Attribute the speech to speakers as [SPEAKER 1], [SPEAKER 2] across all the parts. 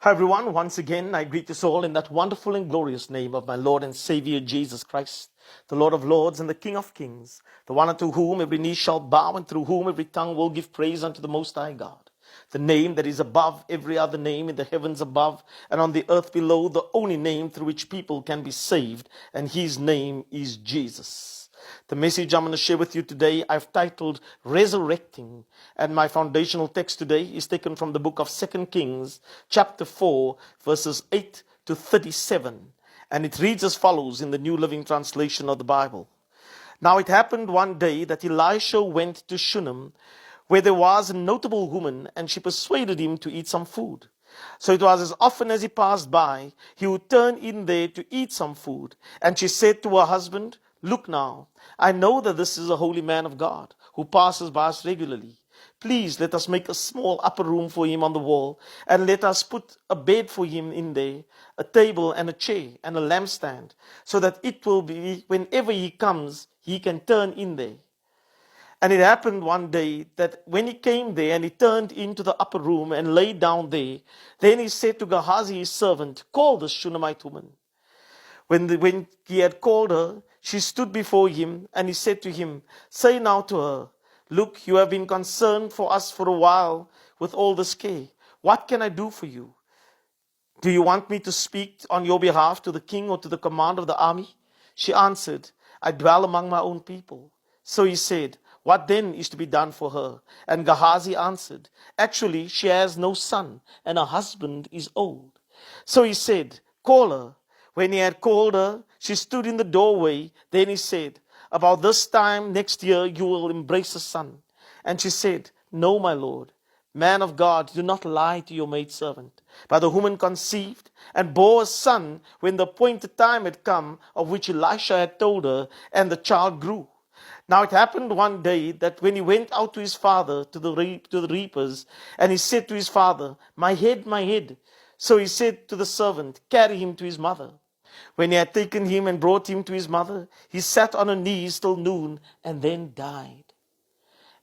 [SPEAKER 1] Hi everyone, once again I greet us all in that wonderful and glorious name of my Lord and Savior Jesus Christ, the Lord of Lords and the King of Kings, the one unto whom every knee shall bow and through whom every tongue will give praise unto the Most High God. The name that is above every other name in the heavens above and on the earth below, the only name through which people can be saved, and his name is Jesus. The message I'm going to share with you today, I've titled Resurrecting. And my foundational text today is taken from the book of 2 Kings, chapter 4, verses 8 to 37. And it reads as follows in the New Living Translation of the Bible. Now it happened one day that Elisha went to Shunem, where there was a notable woman, and she persuaded him to eat some food. So it was as often as he passed by, he would turn in there to eat some food. And she said to her husband, Look now, I know that this is a holy man of God, who passes by us regularly. Please let us make a small upper room for him on the wall, and let us put a bed for him in there, a table and a chair and a lampstand, so that it will be, whenever he comes, he can turn in there. And it happened one day that when he came there and he turned into the upper room and lay down there, then he said to Gehazi his servant, Call the Shunammite woman. When he had called her, she stood before him, and he said to him, Say now to her, Look, you have been concerned for us for a while with all this care. What can I do for you? Do you want me to speak on your behalf to the king or to the commander of the army? She answered, I dwell among my own people. So he said, What then is to be done for her? And Gehazi answered, Actually, she has no son, and her husband is old. So he said, Call her. When he had called her, she stood in the doorway. Then he said, About this time next year you will embrace a son. And she said, No, my lord. Man of God, do not lie to your maidservant. But the woman conceived and bore a son when the appointed time had come, of which Elisha had told her, and the child grew. Now it happened one day that when he went out to his father, to the reapers, and he said to his father, My head, my head. So he said to the servant, Carry him to his mother. When he had taken him and brought him to his mother, he sat on her knees till noon, and then died.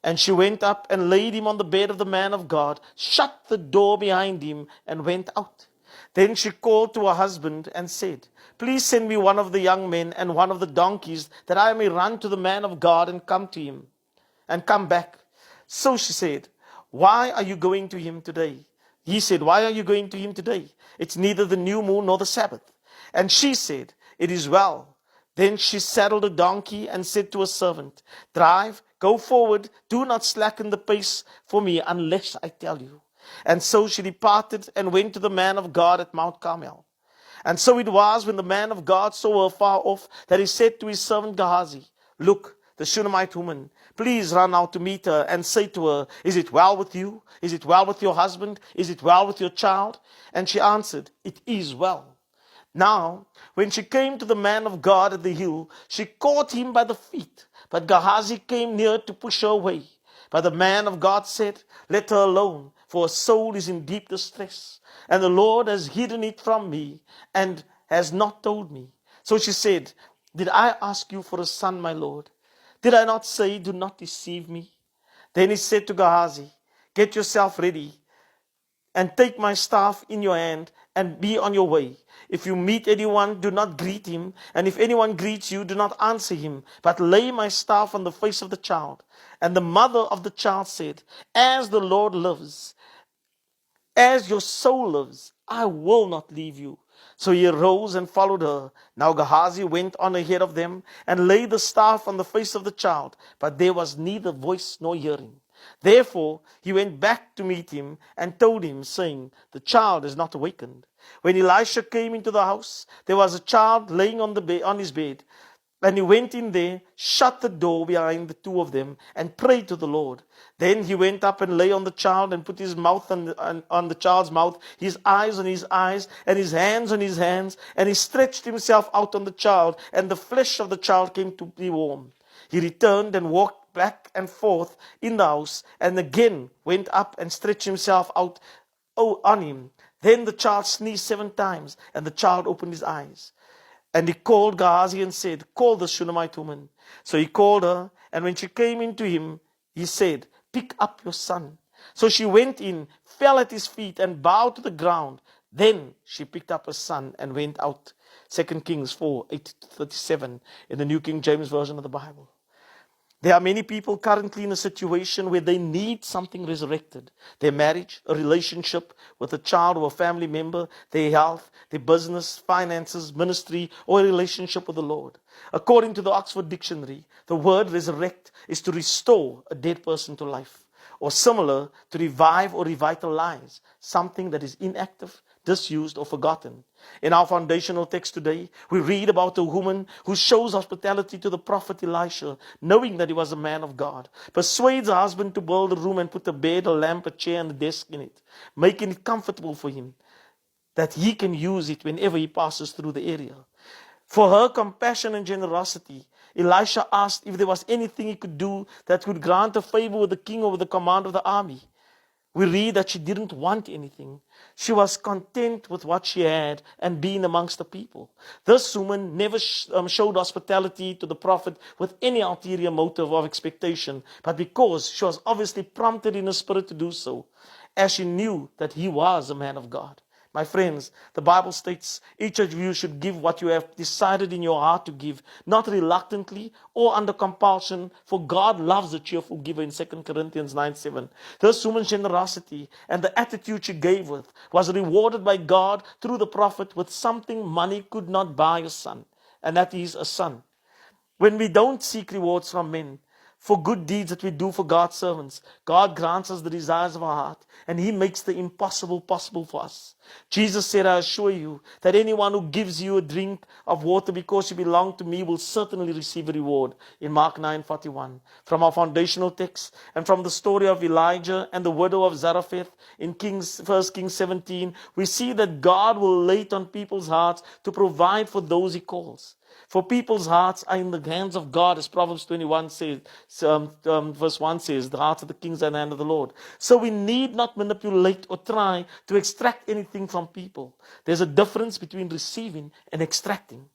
[SPEAKER 1] And she went up and laid him on the bed of the man of God, shut the door behind him, and went out. Then she called to her husband and said, Please send me one of the young men and one of the donkeys, that I may run to the man of God and come to him, and come back. So she said, Why are you going to him today? He said, Why are you going to him today? It's neither the new moon nor the Sabbath. And she said, It is well. Then she saddled a donkey and said to her servant, Drive, go forward, do not slacken the pace for me unless I tell you. And so she departed and went to the man of God at Mount Carmel. And so it was when the man of God saw her far off that he said to his servant Gehazi, Look, the Shunammite woman, please run out to meet her and say to her, Is it well with you? Is it well with your husband? Is it well with your child? And she answered, It is well. Now, when she came to the man of God at the hill, she caught him by the feet. But Gehazi came near to push her away. But the man of God said, Let her alone, for her soul is in deep distress. And the Lord has hidden it from me and has not told me. So she said, Did I ask you for a son, my Lord? Did I not say, Do not deceive me? Then he said to Gehazi, Get yourself ready and take my staff in your hand and be on your way. If you meet anyone, do not greet him. And if anyone greets you, do not answer him, but lay my staff on the face of the child. And the mother of the child said, As the Lord lives, as your soul lives, I will not leave you. So he arose and followed her. Now Gehazi went on ahead of them and laid the staff on the face of the child, but there was neither voice nor hearing. Therefore he went back to meet him and told him, saying, The child is not awakened. When Elisha came into the house, there was a child laying on his bed. And he went in there, shut the door behind the two of them, and prayed to the Lord. Then he went up and lay on the child and put his mouth on the child's mouth, his eyes on his eyes, and his hands on his hands. And he stretched himself out on the child, and the flesh of the child came to be warm. He returned and walked back and forth in the house, and again went up and stretched himself out on him. Then the child sneezed 7 times, and the child opened his eyes. And he called Gehazi and said, Call the Shunammite woman. So he called her, and when she came into him, he said, Pick up your son. So she went in, fell at his feet, and bowed to the ground. Then she picked up her son and went out. 2 Kings 4:8-37 in the New King James Version of the Bible. There are many people currently in a situation where they need something resurrected. Their marriage, a relationship with a child or a family member, their health, their business, finances, ministry, or a relationship with the Lord. According to the Oxford Dictionary, the word resurrect is to restore a dead person to life, or similar to revive or revitalize something that is inactive, disused, or forgotten. In our foundational text today, we read about a woman who shows hospitality to the prophet Elisha, knowing that he was a man of God, persuades her husband to build a room and put a bed, a lamp, a chair, and a desk in it, making it comfortable for him, that he can use it whenever he passes through the area. For her compassion and generosity, Elisha asked if there was anything he could do that could grant a favor with the king or with the command of the army. We read that she didn't want anything. She was content with what she had and being amongst the people. This woman never showed hospitality to the prophet with any ulterior motive of expectation, but because she was obviously prompted in her spirit to do so, as she knew that he was a man of God. My friends, the Bible states each of you should give what you have decided in your heart to give, not reluctantly or under compulsion, for God loves a cheerful giver in 2 Corinthians 9:7. This woman's generosity and the attitude she gave with was rewarded by God through the prophet with something money could not buy a son, and that is a son. When we don't seek rewards from men for good deeds that we do for God's servants, God grants us the desires of our heart, and He makes the impossible possible for us. Jesus said, I assure you that anyone who gives you a drink of water because you belong to me will certainly receive a reward, in Mark 9:41. From our foundational text and from the story of Elijah and the widow of Zarephath in 1 Kings 17, we see that God will lay it on people's hearts to provide for those He calls. For people's hearts are in the hands of God, as Proverbs 21 says, verse 1 says, the hearts of the kings are in the hand of the Lord. So we need not manipulate or try to extract anything from people. There's a difference between receiving and extracting.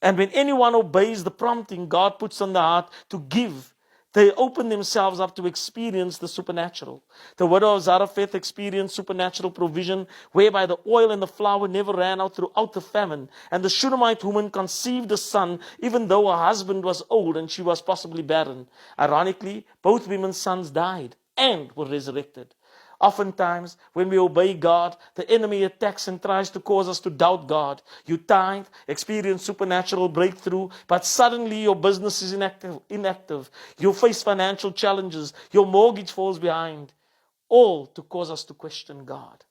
[SPEAKER 1] And when anyone obeys the prompting God puts on the heart to give, they open themselves up to experience the supernatural. The widow of Zarephath experienced supernatural provision, whereby the oil and the flour never ran out throughout the famine. And the Shunammite woman conceived a son, even though her husband was old and she was possibly barren. Ironically, both women's sons died and were resurrected. Oftentimes, when we obey God, the enemy attacks and tries to cause us to doubt God. You tithe, experience supernatural breakthrough, but suddenly your business is inactive. You face financial challenges. Your mortgage falls behind. All to cause us to question God.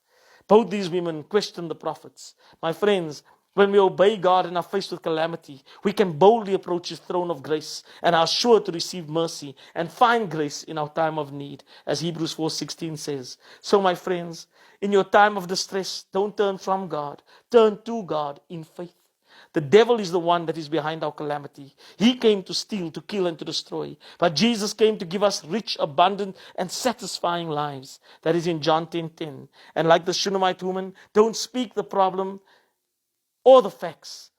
[SPEAKER 1] Both these women questioned the prophets. My friends, when we obey God and are faced with calamity, we can boldly approach His throne of grace and are sure to receive mercy and find grace in our time of need, as Hebrews 4:16 says. So, my friends, in your time of distress, don't turn from God. Turn to God in faith. The devil is the one that is behind our calamity. He came to steal, to kill, and to destroy. But Jesus came to give us rich, abundant, and satisfying lives. That is in John 10:10. And like the Shunammite woman, don't speak the problem or the facts.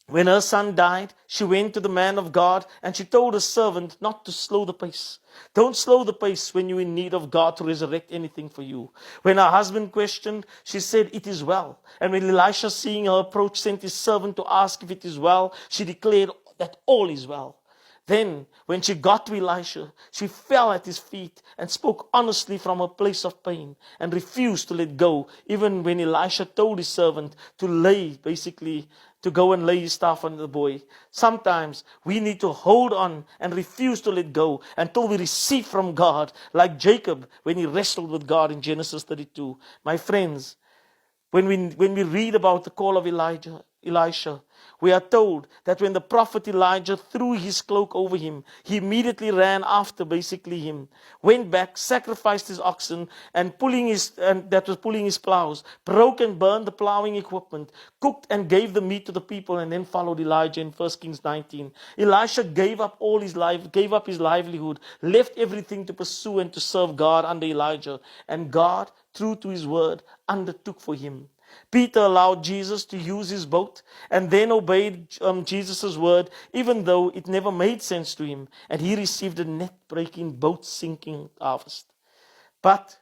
[SPEAKER 1] When her son died, she went to the man of God and she told her servant not to slow the pace. Don't slow the pace when you're in need of God to resurrect anything for you. When her husband questioned, she said, it is well. And when Elisha, seeing her approach, sent his servant to ask if it is well, she declared that all is well. Then, when she got to Elisha, she fell at his feet and spoke honestly from a place of pain and refused to let go, even when Elisha told his servant to go and lay his staff on the boy. Sometimes we need to hold on and refuse to let go until we receive from God, like Jacob when he wrestled with God in Genesis 32. My friends, when we read about the call of Elisha, we are told that when the prophet Elijah threw his cloak over him, he immediately ran after him, went back, sacrificed his oxen and pulling his plows, broke and burned the plowing equipment, cooked and gave the meat to the people, and then followed Elijah in 1 Kings 19. Elisha gave up his livelihood, left everything to pursue and to serve God under Elijah, and God, true to His word, undertook for him. Peter allowed Jesus to use his boat and then obeyed Jesus' word, even though it never made sense to him, and he received a net-breaking, boat-sinking harvest. But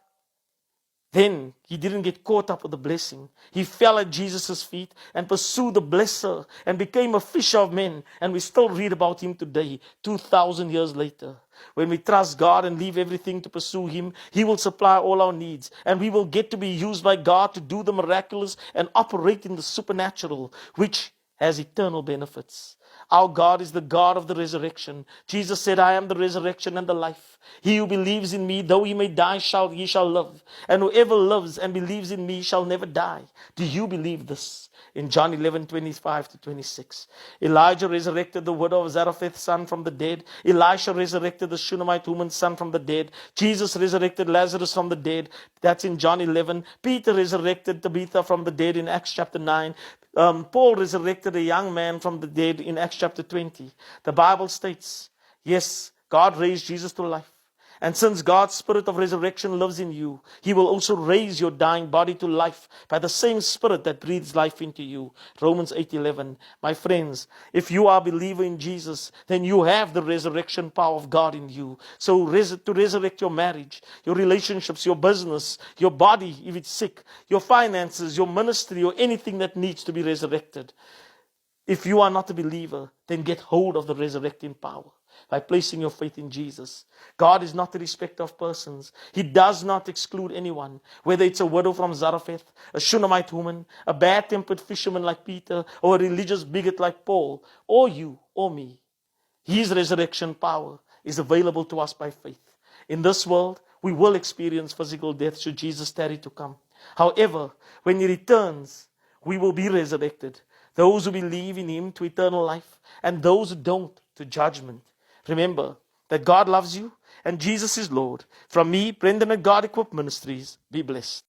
[SPEAKER 1] then he didn't get caught up with the blessing. He fell at Jesus' feet and pursued the blesser and became a fisher of men. And we still read about him today, 2,000 years later. When we trust God and leave everything to pursue him, he will supply all our needs. And we will get to be used by God to do the miraculous and operate in the supernatural, which has eternal benefits. Our God is the God of the resurrection. Jesus said, I am the resurrection and the life. He who believes in me, though he may die, he shall live. And whoever lives and believes in me shall never die. Do you believe this? In John 11:25-26. Elijah resurrected the widow of Zarephath's son from the dead. Elisha resurrected the Shunammite woman's son from the dead. Jesus resurrected Lazarus from the dead. That's in John 11. Peter resurrected Tabitha from the dead in Acts chapter 9. Paul resurrected a young man from the dead in Acts chapter 20. The Bible states, yes, God raised Jesus to life. And since God's spirit of resurrection lives in you, he will also raise your dying body to life by the same spirit that breathes life into you. Romans 8:11. My friends, if you are a believer in Jesus, then you have the resurrection power of God in you. So to resurrect your marriage, your relationships, your business, your body if it's sick, your finances, your ministry, or anything that needs to be resurrected. If you are not a believer, then get hold of the resurrecting power by placing your faith in Jesus. God is not a respecter of persons. He does not exclude anyone, whether it's a widow from Zarephath, a Shunammite woman, a bad-tempered fisherman like Peter, or a religious bigot like Paul, or you, or me. His resurrection power is available to us by faith. In this world, we will experience physical death should Jesus tarry to come. However, when he returns, we will be resurrected. Those who believe in him to eternal life, and those who don't to judgment. Remember that God loves you and Jesus is Lord. From me, Brendan at God Equipped Ministries, be blessed.